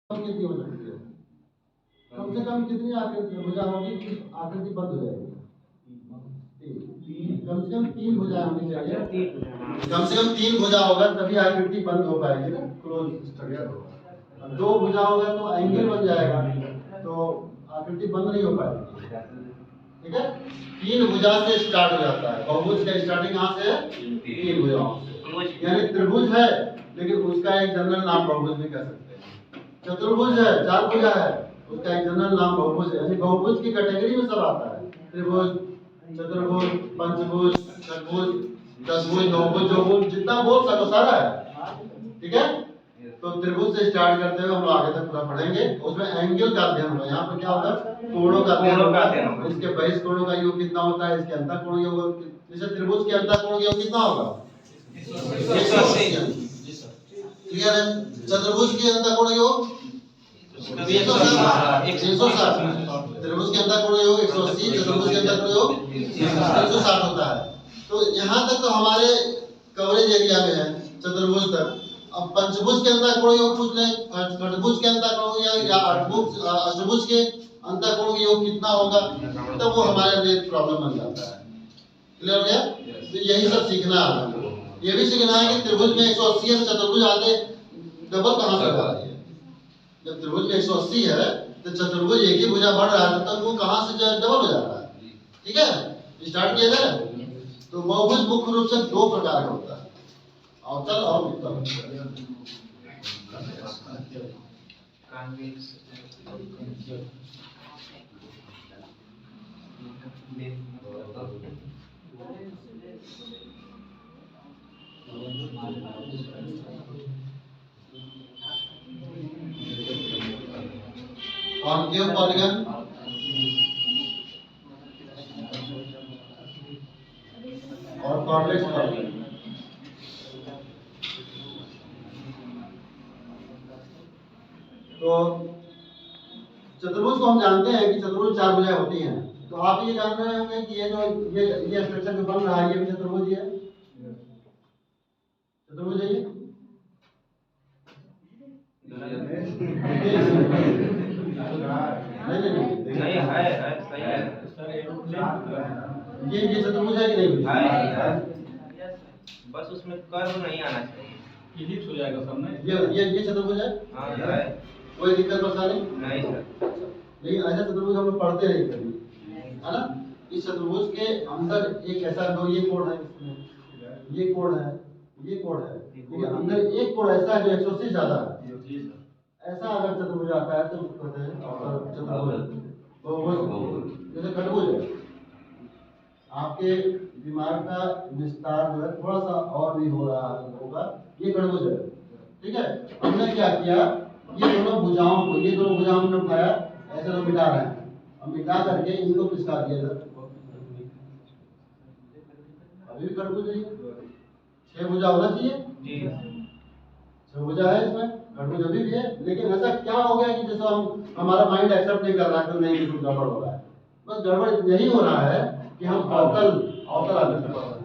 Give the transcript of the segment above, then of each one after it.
कितनी हो सकती है? कम से कम कितनी आकृति भुजा होगी कि आकृति बंद हो जाएगी? कम से कम 3 भुजा होनी चाहिए। कम से कम 3 भुजा होगा तभी आकृति बंद हो पाएगी ना, क्लोज स्ट्रक्चर होगा। 2 भुजा होगा तो एंगल बन जाएगा, तो आकृति बंद नहीं हो पाएगी। ठीक है, 3 भुजा से स्टार्ट हो जाता है। बहुभुज का स्टार्टिंग कहाँ से है? 3 भुजाओं से। यानी त्रिभुज है लेकिन उसका एक जनरल नाम बहुभुज भी कह सकते हैं। चतुर्भुज है, 4 भुजा है, उसका एक जनरल नाम बहुभुज है। यानी बहुभुज की कैटेगरी में सब आता है। त्रिभुज, चतुर्भुज, पंचभुज, षटभुज, दशभुज, नवभुज, चौभुज, जितना बोल सको सारा है। ठीक है, तो त्रिभुज से स्टार्ट करते हुए हम लोग आगे तक पूरा पढ़ेंगे। उसमें एंगल का अध्ययन होगा। यहाँ पर क्या होगा? कोणों का अध्ययन होगा। इसके बहिष कोणों का योग कितना होता है, इसके अंतः कोण योग, जैसे त्रिभुज के अंतः कोण योग कितना होगा? 180। क्लियर है? चतुर्भुज के अंतः कोण योग 160। त्रिभुज के अंतः कोण योग 180, चतुर्भुज के अंतः कोण योग 160 होता है। तो यहाँ तक तो हमारे कवरेज एरिया में है, चतुर्भुज तक। अब पंचभुज के अंतः कोण योग पूछ लें, षटभुज के अंतः कोण योग या अष्टभुज के अंतः कोण योग कितना होगा, तब वो हमारे लिए प्रॉब्लम बन जाता है। क्लियर हो गया? तो यही सब सीखना है हमको। ये भी सीखना है कि त्रिभुज में 180 है, चतुर्भुज आगे डबल कहाँ से बढ़ा है? जब त्रिभुज में 180 है तो चतुर्भुज एक ही भुजा बढ़ रहा है, तब वो कहाँ से डबल हो जाता है? ठीक है, स्टार्ट किया जाए। तो बहुभुज मुख्य रूप से 2 प्रकार का होता है, अवतल और उत्तल। कॉन्केव पॉलीगन और कॉन्वेक्स पॉलीगन। तो चतुर्भुज को हम जानते हैं कि चतुर्भुज 4 भुजाएं होती हैं। तो आप ये जान रहे होंगे कि ये जो ये स्ट्रक्चर जो बन रहा है ये भी चतुर्भुज ही है। चतुर्भुज है ये? नहीं है सही है। ये चतुर्भुज है कि नहीं? है। बस उसमें कर्व नहीं आना चाहिए, इलिप्स हो जाएगा सामने। ये चतुर्भुज है? हाँ है। कोई दिक्कत परेशानी नहीं सर। लेकिन ऐसा चतुर्भुज हम लोग पढ़ते नहीं कभी, है ना? इस चतुर्भुज के अंदर एक ऐसा दो ये कोण है, इसमें ये कोण है, ये कोण है, लेकिन अंदर एक कोण ऐसा है जो 180 से ज्यादा है। ऐसा अगर चतुर्भुज आता है तो उसको कहते हैं चतुर्भुज। बहुभुज जैसे खंडभुज है। आपके दिमाग का विस्तार जो है थोड़ा सा और भी हो रहा होगा। ये खंडभुज है। ठीक है, हमने क्या किया, ये दोनों भुजाओं को, ये दोनों भुजाओं हमने उठाया, ऐसे तो मिटा रहे हैं, हम मिटा करके इनको पिसका दिया जाए। अभी भी खंडभुज है। 6 भुजा होना चाहिए जी, 6 भुजा है इसमें, खंडभुज अभी भी है। लेकिन ऐसा क्या हो गया कि जैसे हमारा माइंड एक्सेप्ट नहीं कर रहा है, तो नहीं कुछ गड़बड़ हो रहा है। बस गड़बड़ यही हो रहा है कि हम अवतल आकृति पढ़ रहे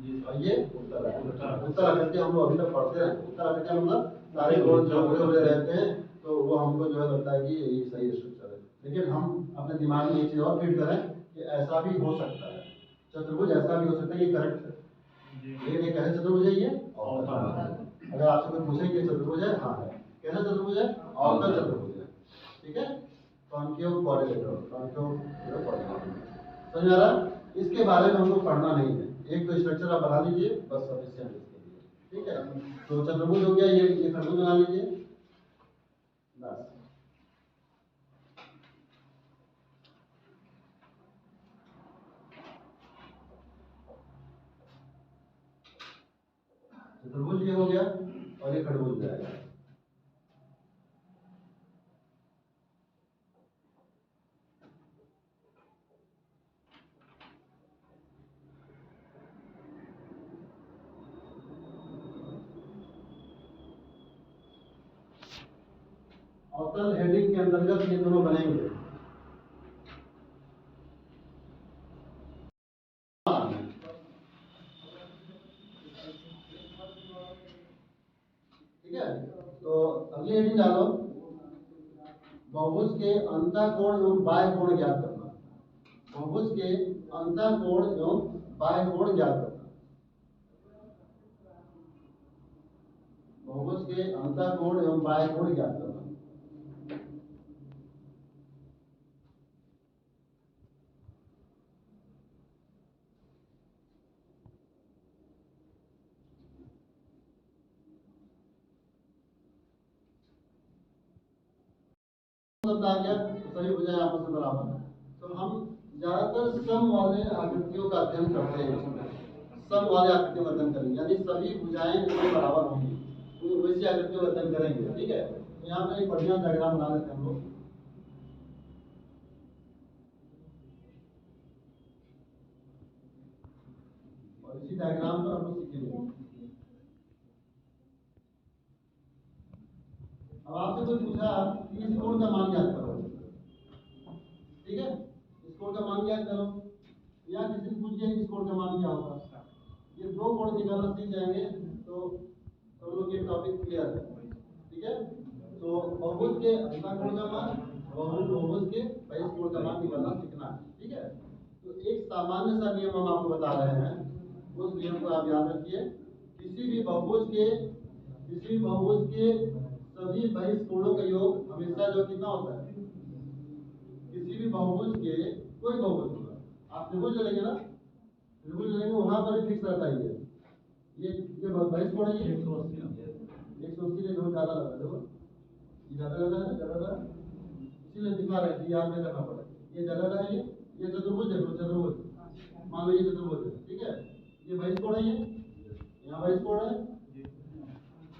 हैं और ये उत्तल आकृति हम लोग अभी तक पढ़ते हैं। उत्तल आकृति मतलब सारे कोण जो बड़े रहते हैं, तो वो हमको जो है लगता है कि यही सही स्ट्रक्चर है। लेकिन हम अपने दिमाग में एक चीज और फिट करें कि ऐसा भी हो सकता है, चतुर्भुज ऐसा भी हो सकता है, ये करेक्ट है। लेकिन ये कैसे चतुर्भुज है? ये अगर आपसे कोई पूछे कि चतुर्भुज है, हाँ है। कैसा चतुर्भुज है? अवतल चतुर्भुज है। ठीक है, कॉन्केव क्वाड्रिलेटरल, कॉन्केव क्वाड्रिलेटरल। समझ आ रहा? इसके बारे में हमको पढ़ना नहीं है, एक तो स्ट्रक्चर आप बना लीजिए बस, सफिशिएंट इसके लिए। ठीक है, तो चतुर्भुज हो गया, ये खंडभुज बना लीजिए बस। चतुर्भुज ये हो गया और ये खंडभुज जाएगा। अवतल हेडिंग के अंतर्गत ये दोनों बनेंगे। ठीक है, तो अगली हेडिंग डालो, बहुभुज के अंतःकोण एवं बाह्य कोण ज्ञात करना। बहुभुज के अंतःकोण एवं बाह्य कोण ज्ञात करना। बहुभुज के अंतःकोण एवं बाह्य कोण ज्ञात करना। शब्द आ गया तो सभी भुजाएं आपस में बराबर हैं। तो हम ज्यादातर सम वाले आकृतियों का अध्ययन करते हैं। सम वाले आकृतियों का अध्ययन करेंगे, यानी सभी भुजाएं बिल्कुल बराबर होंगी, तो वैसी आकृतियों का अध्ययन करेंगे। ठीक है, तो यहाँ पे एक बढ़िया डायग्राम बना लेते हैं हम लोग। और इसी डायग्राम पर हम लोग सीखेंगे। अब आपसे कोई पूछा कि इस कोण का मान ज्ञात करो, ठीक है, इस कोण का मान ज्ञात करो, या किसी से पूछ इस कोण का मान क्या होगा, ये दो कोण निकालना सीख जाएंगे तो हम लोग ये टॉपिक क्लियर है। ठीक है, तो बहुभुज के अंतःकोण का मान, बहुभुज के बहिष्ठ कोण का मान निकालना सीखना है। ठीक है, तो एक सामान्य सा नियम हम आपको बता रहे हैं, उस नियम को आप याद रखिए। किसी भी बहुभुज के सभी बहिष्ठ कोणों का योग हमेशा जो कितना होता है, किसी भी बहुभुज के, कोई बहुभुज होगा, आप त्रिभुज चलेंगे ना, त्रिभुज चलेंगे वहां पर भी फिक्स रहता है ये बहिष्ठ कोण है, ये 180 ले लो, ज्यादा लगा देखो, ये ज्यादा लगा है, ज्यादा इसीलिए दिखा रहे हैं, याद नहीं रखना पड़ेगा, ये ज्यादा है, ये चतुर्भुज है, चतुर्भुज मान लो, ये चतुर्भुज है। ठीक है, ये बहिष्ठ कोण है, ये यहाँ बहिष्ठ कोण है,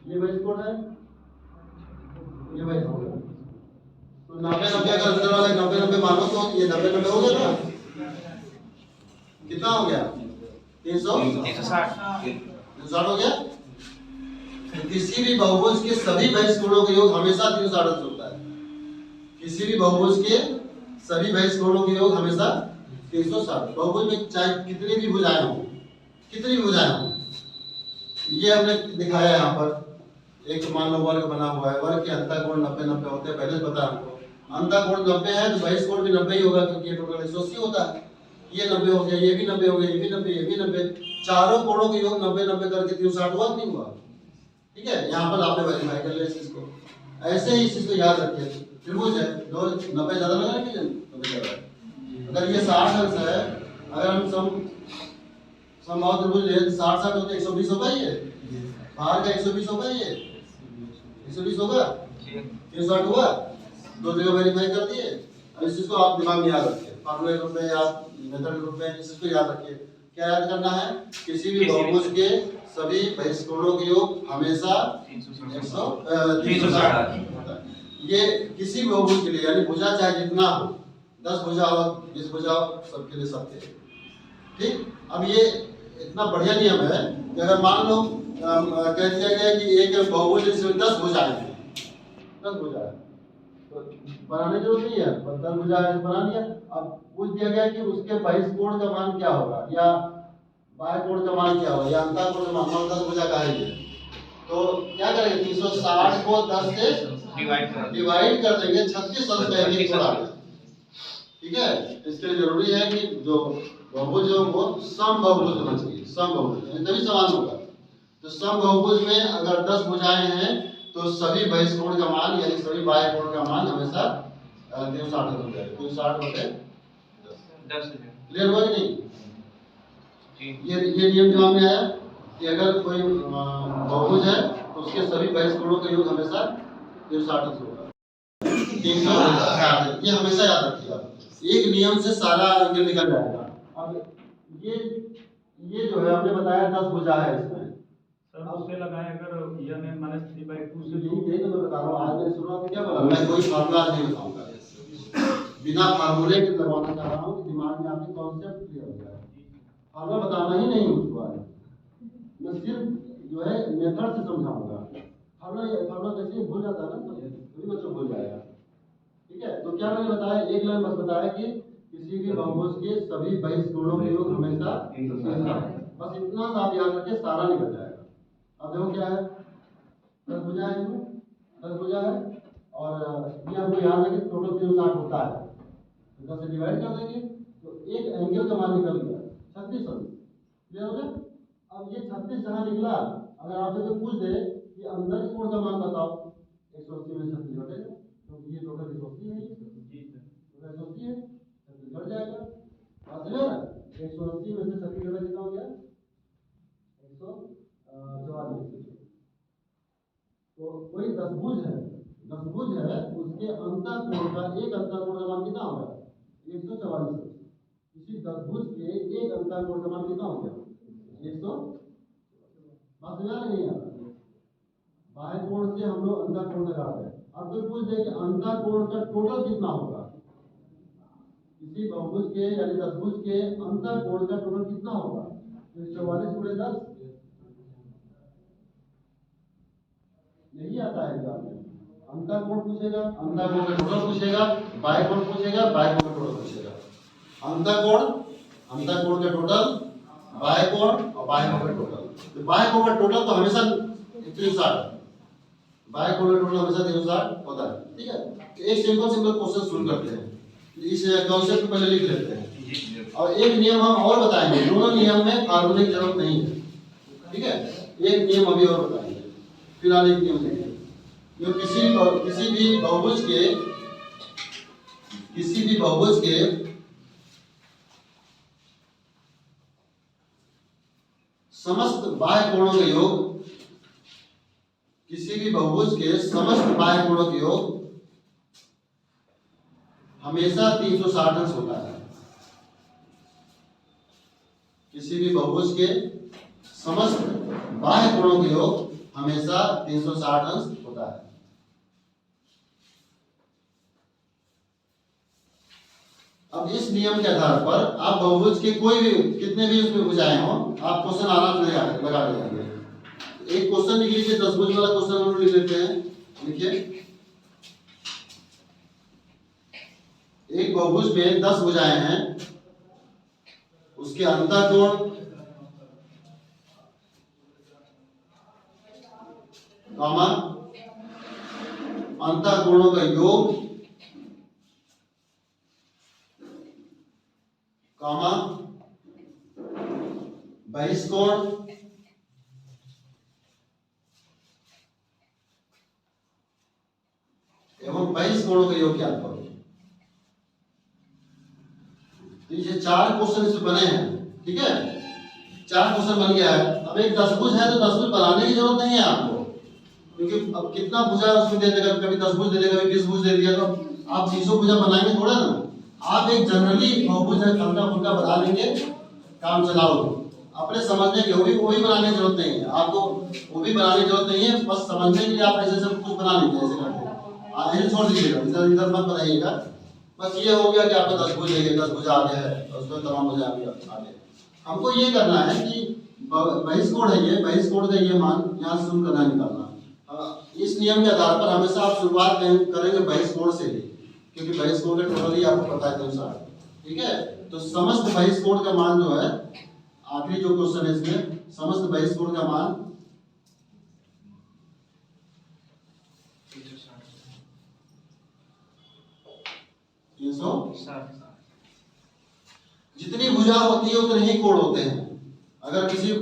ये बहिष्ठ कोण है, ये बहिष्ठ कोण है। तो 90-90 का अंतर वाला 90-90 मानो तो ये 90-90 हो गया ना, कितना हो गया, 360 हो गया। तो किसी भी बहुभुज के सभी बहिष्ठ कोणों का योग हमेशा 360 होता है। किसी भी बहुभुज के सभी बहिष्ठ कोणों का योग हमेशा 360। बहुभुज में चाहे कितनी भी भुजाएं हो, कितनी भी भुजाएं हो, ये हमने दिखाया यहाँ पर। एक मान लो वर्ग बना हुआ है, वर्ग के अंतःकोण 90-90 होते हैं, पहले पता है हमको। अंतःकोण 90 है तो बहिष्ठ कोण भी 90 ही होगा, क्योंकि ये टोटल 180 होता है। ये 90 हो गया, ये भी 90 हो गया, ये भी 90, ये भी 90, चारों कोणों के योग 90-90 करके 360 हुआ नहीं हुआ। ठीक है, यहाँ पर आपने वेरीफाई कर लिया इस चीज को। ऐसे ही इस चीज को याद रखिए, त्रिभुज है, 90 ज्यादा लगा है कि 90 ज्यादा। अगर ये 60 अंश है, अगर हम समबाहु त्रिभुज ले 60-60 होते 120 होगा, ये बाहर का 120 होगा, ये 120 होगा, 360 हुआ, दो जगह वेरीफाई कर दिए। अब इस चीज को आप दिमाग में याद रखिए, फार्मूले के रूप में या मेथड के रूप में इस चीज को याद रखिए। क्या याद करना है, किसी भी बहुभुज के सभी बहिष्ठ कोणों के योग हमेशा 360 होता है। ये किसी बहुभुज के लिए, यानी भुजा चाहे जितना हो, 10 भुजा हो, 20 भुजा हो, सबके लिए सबके। ठीक, अब ये इतना बढ़िया नियम है कि अगर मान लो कह दिया गया कि एक बहुभुज जिसमें 10 भुजाएं हैं, 10 भुजाएं, तो बनाने की जरूरत नहीं है, 10 भुजाएं बना लिया। अब पूछ दिया गया कि उसके बहिष्ठ कोण का मान क्या होगा, या बाह्य कोण का मान क्या होगा, या अंतःकोण का मान, 10 भुजा का है ये, तो क्या करेंगे, 360 को 10 से डिवाइड कर देंगे, 36 अंश रहेंगे थोड़ा। ठीक है, इसके लिए जरूरी है कि जो बहुभुज हो वो सम बहुभुज होना चाहिए, सम बहुभुज तभी समान होगा। तो सम बहुभुज में अगर 10 भुजाएं हैं तो सभी बहिष्ठ कोण का मान, यानी सभी बाह्य कोण का मान हमेशा 360 हो जाएगा, 360/10। क्लियर हुआ कि नहीं? ये नियम दिमाग में आया कि अगर कोई बहुभुज है तो उसके सभी बहिष्ठ कोणों का योग हमेशा 360 होगा, 360। ये हमेशा याद रखिएगा, एक नियम से सारा एंगल निकल जाएगा। अब ये जो है हमने बताया 10 भुजा है इसमें, सर उससे लगाए अगर n-3/2 से, यही तो मैं बता रहा हूँ। आज मैंने शुरुआत में क्या बोला, मैं कोई फार्मूला नहीं बताऊंगा, बिना फार्मूले के लगाना चाह रहा हूँ कि दिमाग में आपके कॉन्सेप्ट क्लियर हो जाए। फार्मूला बताना ही नहीं उसके बारे में, मैं सिर्फ जो है मेथड से समझाऊंगा। फार्मूला कैसे भूल जाता है ना, सभी बच्चों भूल जाएगा। ठीक है, तो क्या मैंने बताया, एक लाइन बस बताया कि किसी भी बहुभुज के सभी बहिष्ठ कोणों के योग हमेशा 360, बस इतना सा आप याद रखिए, सारा निकल जाएगा। अब देखो क्या है, 10 भुजा है, इसमें 10 भुजा है, और ये हमको को याद रखें टोटल 360 होता है, तो 10 से डिवाइड कर देंगे तो एक एंगल का मान निकल गया 36 अंश। क्लियर हो गया? अब ये 36 जहाँ निकला, अगर आपसे कोई पूछ दे कि अंदर के कोण का मान बताओ, 180 में 36 घटेगा, तो ये टोटल 180 है, जी सर। 180 है, 36 घट जाएगा। बात समझ रहे हैं? 180 में से 36 घटा कितना हो गया? 144। तो कोई दसभुज है, उसके अंतःकोण का एक अंतःकोण का मान कितना होगा? 144। इसी दसभुज के एक अंतःकोण का मान कितना हो गया? 100। बात समझ आ नहीं आ रहा? बाह्य कोण से हम लोग अंतःकोण लगाते हैं। अब कोई पूछ दे कि अंतःकोण का टोटल कितना होगा, इसी बहुभुज के यानी दसभुज के अंतःकोण का टोटल कितना होगा? 144 गुणे 10 यही आता है एग्जाम में। अंतःकोण पूछेगा, अंतःकोण का टोटल पूछेगा, बाह्य कोण पूछेगा, बाह्य कोण का टोटल पूछेगा। अंतःकोण का टोटल, बाह्य कोण और बाह्य कोण का टोटल। तो बाह्य कोण का टोटल तो हमेशा 360, बाह्य कोण का टोटल हमेशा 360 होता है। ठीक है, तो एक सिंपल क्वेश्चन शुरू करते हैं, इस कॉन्सेप्ट को पहले लिख लेते हैं और एक नियम हम और बताएंगे। दोनों नियम में फार्मूले की जरूरत नहीं है। ठीक है, एक नियम अभी और बताएंगे, फिलहाल एक नियम लिखेंगे। जो किसी भी बहुभुज के समस्त बाह्य कोणों का योग, किसी भी बहुभुज के समस्त बाह्य कोणों का योग हमेशा 360 अंश होता है। किसी भी बहुभुज के समस्त बाह्य कोणों का योग हमेशा 360 अंश होता है। अब इस नियम के आधार पर आप बहुभुज के कोई भी कितने भी उसमें भुजाएं हो, आप क्वेश्चन आराम से लगा लेंगे। एक क्वेश्चन लिख लीजिए, 10 भुज वाला क्वेश्चन हम लिख लेते हैं। लिखिए, एक बहुभुज में 10 भुजाएं हैं, उसके अंतःकोण कामा अंतःकोणों का योग कामा बहिष्कोण एवं बहिष्कोणों का योग ज्ञात करो। तो ये 4 क्वेश्चन इसमें बने हैं। ठीक है, 4 क्वेश्चन बन गया है। अब एक 10 भुज है तो 10 भुज बनाने की जरूरत नहीं है आपको, क्योंकि अब कितना भुजा उसमें दे देगा, कभी 10 भुज दे देगा, कभी 20 भुज दे दिया, तो आप 300 भुजा बनाएंगे थोड़ा ना। आप एक जनरली बहुभुज हल्का फुल्का बना लेंगे, काम चलाओ। अपने समझने के वो भी बनाने की जरूरत नहीं है आपको, वो भी बनाने की जरूरत नहीं है। बस समझने के लिए आप ऐसे सब कुछ बना लेंगे, ऐसे करके ऐसे छोड़ दीजिएगा, इधर मत बनाइएगा। बस ये हो गया कि आपको 10 भुज लेंगे, 10 भुजा आ गया है, उसमें तमाम भुजा आ गए। हमको ये करना है कि बहिष्कोण है, ये बहिष्कोण का ये मान यहाँ से शुरू करना निकालना। इस नियम के आधार पर हमेशा आप शुरुआत करेंगे बहिष्कोण से ही, क्योंकि बहिष्कोण का टोटल ही आपको पता है 360। ठीक है, तो समस्त बहिष्कोण का मान जो है, आखिरी जो क्वेश्चन है इसमें, समस्त बहिष्कोण का मान 360। जितनी भुजा होती है उतने ही कोण होते हैं। अगर किसी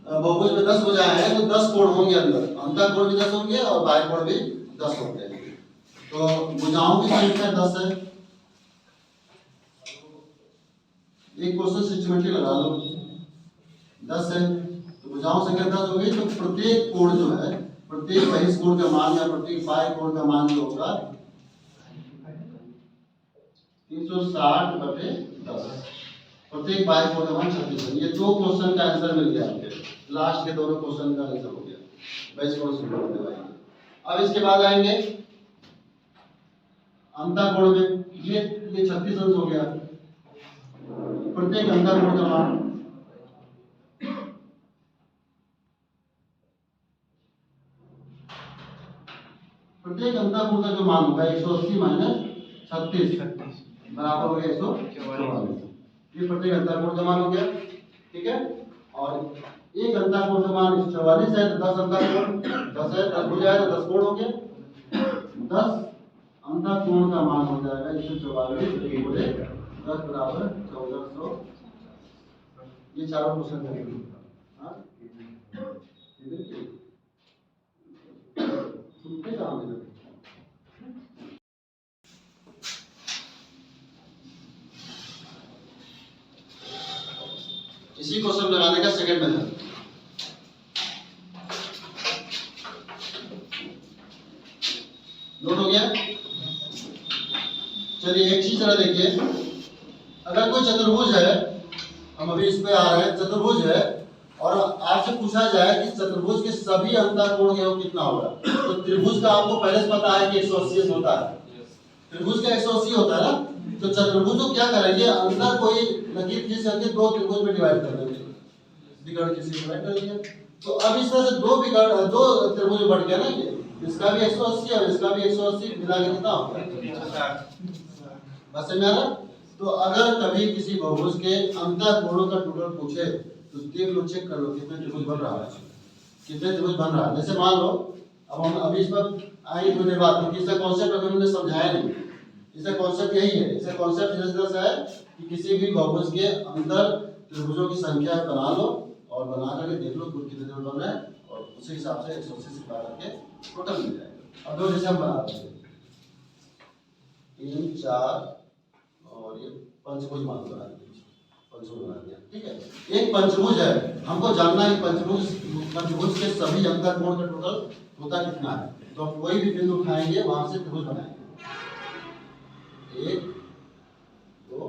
बहुभुज में 10 भुजाएं हैं तो 10 कोण होंगे, अंतःकोण भी 10 होंगे और बाह्य कोण भी 10 होंगे। तो भुजाओं की संख्या 10 है। एक क्वेश्चन सिस्टमेटिक लगा लो, 10 है तो भुजाओं की संख्या 10 हो गई। तो प्रत्येक कोण जो है, प्रत्येक बहिष्कोण का मान या प्रत्येक बाह्य कोण का मान जो होगा 360/10। प्रत्येक बाह्य कोण का मान 36 है। ये 2 क्वेश्चन का आंसर मिल गया आपके। लास्ट के दोनों क्वेश्चन का आंसर हो गया। बहिष्कोण शुरू करते हुए अब इसके बाद आएंगे अंतःकोण में। ये 36 अंश हो गया। प्रत्येक अंतःकोण का मान का जो मान होगा 180 - 36 बराबर हो गया 144। ये प्रत्येक अंतःकोण का मान हो गया। ठीक है, और एक अंतःकोण का मान 144 है तो 10 अंतःकोण 10 है, 10 भुजा है तो 10 कोण हो गया। 10 अंतःकोण का मान हो जाएगा 144 गुणे 10 बराबर 1400। ये चारों क्वेश्चन करेंगे। हाँ तुमने काम है इसी क्वेश्चन लगाने का सेकंड मेथड। नोट हो गया? चलिए एक चीज जरा देखिए, अगर कोई चतुर्भुज है, हम अभी इस पे आ रहे हैं, चतुर्भुज है और आपसे पूछा जाए कि चतुर्भुज के सभी अंतःकोण के योग कितना होगा, तो त्रिभुज का आपको पहले से पता है कि 180 होता है, त्रिभुज का 180 होता है ना, तो चतुर्भुज को क्या करेंगे, अंदर कोई लकीर खींच करके दो त्रिभुज में डिवाइड कर देंगे, बिगड़ किसी डिवाइड कर दिया। तो अब इस तरह से दो त्रिभुज बढ़ गया ना, ये इसका भी 180 और इसका भी 180 मिला के कितना होगा 160। बस समझ आ रहा? तो अगर कभी किसी बहुभुज के अंतःकोणों का टोटल पूछे तो देख लो, चेक कर लो कितने त्रिभुज बन रहा है, कितने त्रिभुज बन रहा है। जैसे मान लो अब हम अभी इस पर आएंगे थोड़ी देर बाद, क्योंकि इसका कॉन्सेप्ट अभी हमने समझाया नहीं। इसका कॉन्सेप्ट यही है, इसका कॉन्सेप्ट इस तरह से है कि किसी भी बहुभुज के अंदर त्रिभुजों की संख्या बना लो और बना करके देख लो कुल कितने त्रिभुज बन रहे हैं और उसी हिसाब से 180 से पार करके टोटल मिल जाएगा। अब दो जैसे हम बना रहे हैं 3 4 और ये पंचभुज मान बना दिया, पंचभुज बना दिया, ठीक है। एक पंचभुज है, हमको जानना है पंचभुज के सभी अंतःकोण का टोटल होता कितना है। तो हम कोई भी बिंदु उठाएंगे वहां से त्रिभुज बनाएंगे, 1 2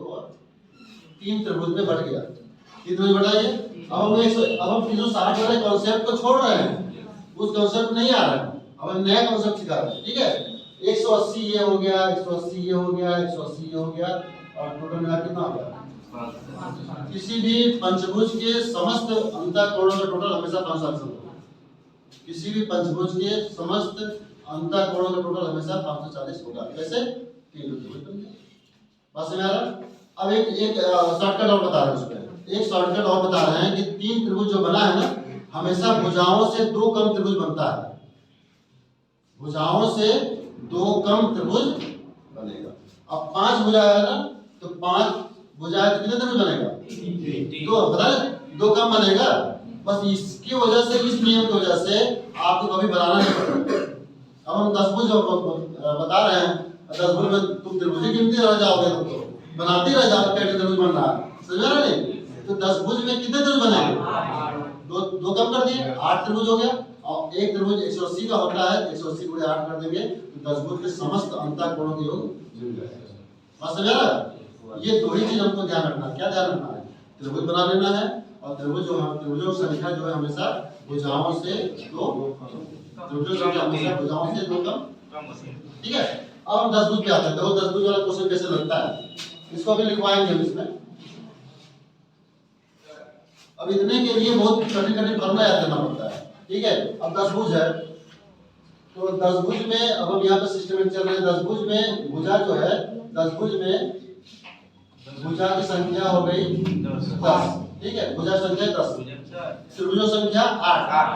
और 3 त्रिभुज में बढ़ गया। कितने बढ़ा ये? अब हम 360 वाले कॉन्सेप्ट को छोड़ रहे हैं, उस कॉन्सेप्ट नहीं आ रहा है, अब हम नया कॉन्सेप्ट सिखा रहे हैं, ठीक है। 180 ये हो गया, 180 ये हो गया, 180 ये हो गया और टोटल मिला कितना हो गया। किसी भी पंचभुज के समस्त अंतःकोणों का टोटल हमेशा 540 होगा। किसी भी पंचभुज के समस्त अंतःकोणों का टोटल हमेशा 540 होगा। कैसे? 3 त्रिभुज बन गए। बस समझ आ रहा? अब एक शॉर्टकट और बता रहे हैं उसमें, एक शॉर्टकट और बता रहे हैं कि 3 त्रिभुज जो बना है ना, हमेशा भुजाओं से 2 कम त्रिभुज बनता है, भुजाओं से 2 कम त्रिभुज बनेगा। अब 5 भुजा है ना, तो 5 भुजा है तो कितने त्रिभुज बनेगा? 2 बता रहे, 2 कम बनेगा। बस इसकी वजह से, इस नियम की वजह से आपको कभी बनाना नहीं पड़ेगा। अब हम 10 भुज बता रहे हैं, 10 भुज में तुम त्रिभुज की गिनती रह जाओगे, तो बनाते रह जाओगे, कैसे त्रिभुज बन रहा है, समझ रहे नहीं? तो 10 भुज में कितने त्रिभुज बनेंगे? 2 कम कर दिए, 8 त्रिभुज हो गया। और एक त्रिभुज 180 का होता है, 180 गुणे 8 कर देंगे तो 10 भुज के समस्त अंतःकोणों के योग मिल जाएगा। बात समझ आ रहा? ये दो ही चीज हमको ध्यान रखना है। क्या ध्यान रखना है? त्रिभुज बना लेना है और त्रिभुजों की संख्या जो है हमेशा भुजाओं से 2 त्रिभुजों की संख्या हमेशा भुजाओं से 2 कम, ठीक है। अब हम 10 भुज पे आते हैं। देखो 10 भुज वाला क्वेश्चन कैसे लगता है, इसको अभी लिखवाएंगे हम इसमें। अब इतने के लिए बहुत कठिन फॉर्मूला याद करना पड़ता है, ठीक है। अब 10 भुज है, तो 10 भुज में अब हम यहाँ पे सिस्टमेटिक चल रहे हैं। 10 भुज में भुजा जो है, 10 भुज में भुजा की संख्या हो गई 10, ठीक है। भुजा संख्या 10, त्रिभुजों संख्या 8,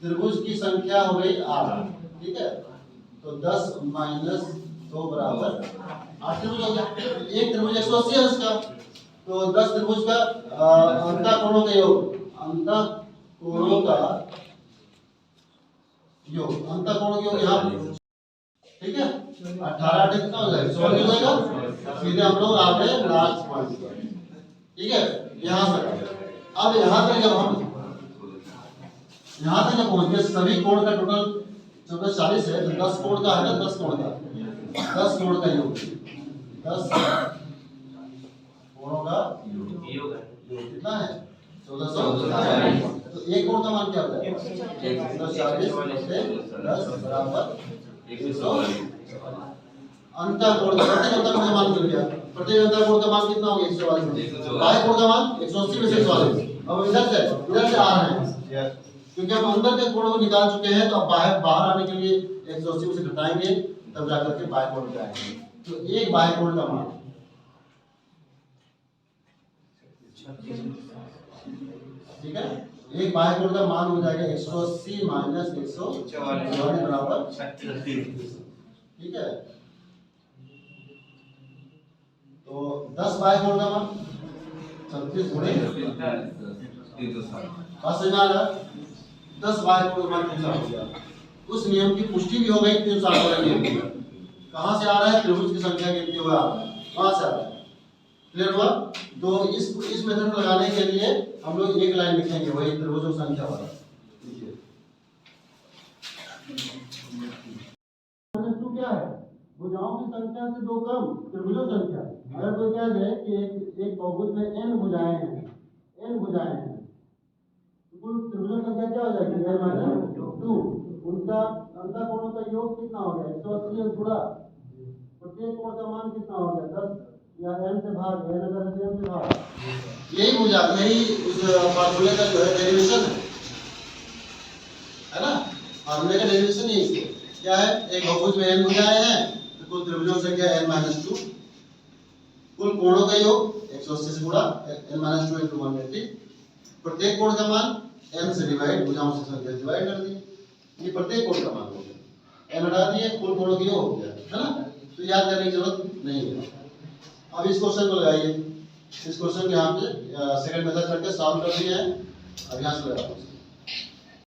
त्रिभुज की संख्या हो गई 8, ठीक है। तो 10 माइनस 2 बराबर 8 त्रिभुज हो गया। एक त्रिभुज 180 है उसका, तो 10 त्रिभुज का अंतःकोणों का योग, अंतःकोणों का योग, अंतःकोणों के योग यहाँ, ठीक है। 18 कितना हो जाएगा? 16 हो जाएगा। सीधे हम लोग आ गए लास्ट पॉइंट पर, ठीक है। यहाँ तक, अब यहाँ तक जब हम पहुंच गए, सभी कोण का टोटल 40 है, तो 10 कोण का है ना, 10 कोण का, 10 कोण का योग, 10 कोणों का योग कितना है? 1440। तो एक कोण का मान क्या होता है? 140 10 बराबर 140। अंतःकोण का प्रत्येक अंतःकोण का मान मिल गया। प्रत्येक अंतःकोण का मान कितना हो गया? 140। बाह्य कोण का मान 180 में से 140। अब इधर से आ रहे हैं, क्योंकि हम अंदर के कोण को निकाल चुके हैं, तो अब बाहर आने के लिए 180 में से घटाएंगे, तब जाकर के बाह्य कोण पे आएंगे। तो एक बाह्य कोण का मान, ठीक है, एक बाह्य कोण का मान हो जाएगा 180 माइनस 140 बराबर 36। ठीक है। तो 10 बाय 4 का मान 36 गुणे बात समझ में आ रहा है? 10 बाय 4 का मान 360 हो गया। उस नियम की पुष्टि भी हो गई 360 वाला नियम की। कहाँ से आ रहा है? त्रिभुज की संख्या गिनते हुए आ रहा है, वहां से आ रहा है। क्लियर हुआ? तो इस मेथड को लगाने के लिए हम लोग एक लाइन लिखेंगे, वही त्रिभुजों की संख्या वाला। देखिए -2 क्या है? भुजाओं की संख्या से 2 कम त्रिभुजों की संख्या। अगर कोई कह दे कि एक बहुभुज में n भुजाएं हैं, तो कुल त्रिभुजों की संख्या क्या हो जाएगी? n - 2। उनका अंतःकोणों का योग कितना हो गया? 180 n गुणा प्रत्येक कोण का मान कितना हो गया? 10 या n से भाग, n अगर n से भाग। यही भुजा, यही उस फार्मूले का जो है डेरिवेशन है ना? फार्मूले का डेरिवेशन ही क्या है? एक बहुभुज में n भुजाएं हैं तो कुल त्रिभुजों की संख्या n - 2, कुल कोणों का योग 180 से गुणा n - 2 × 180, प्रत्येक कोण का मान n से डिवाइड, भुजाओं से संख्या डिवाइड कर दी। ये प्रत्येक कोण का मान हो गया, n हटा दिए, कुल कोणों का योग हो गया, है ना? तो याद करने की जरूरत नहीं है। अब इस क्वेश्चन को लगाइए। इस क्वेश्चन को यहाँ पे सेकंड मेथड करके सॉल्व कर दिया है। अब यहाँ से लगाओ।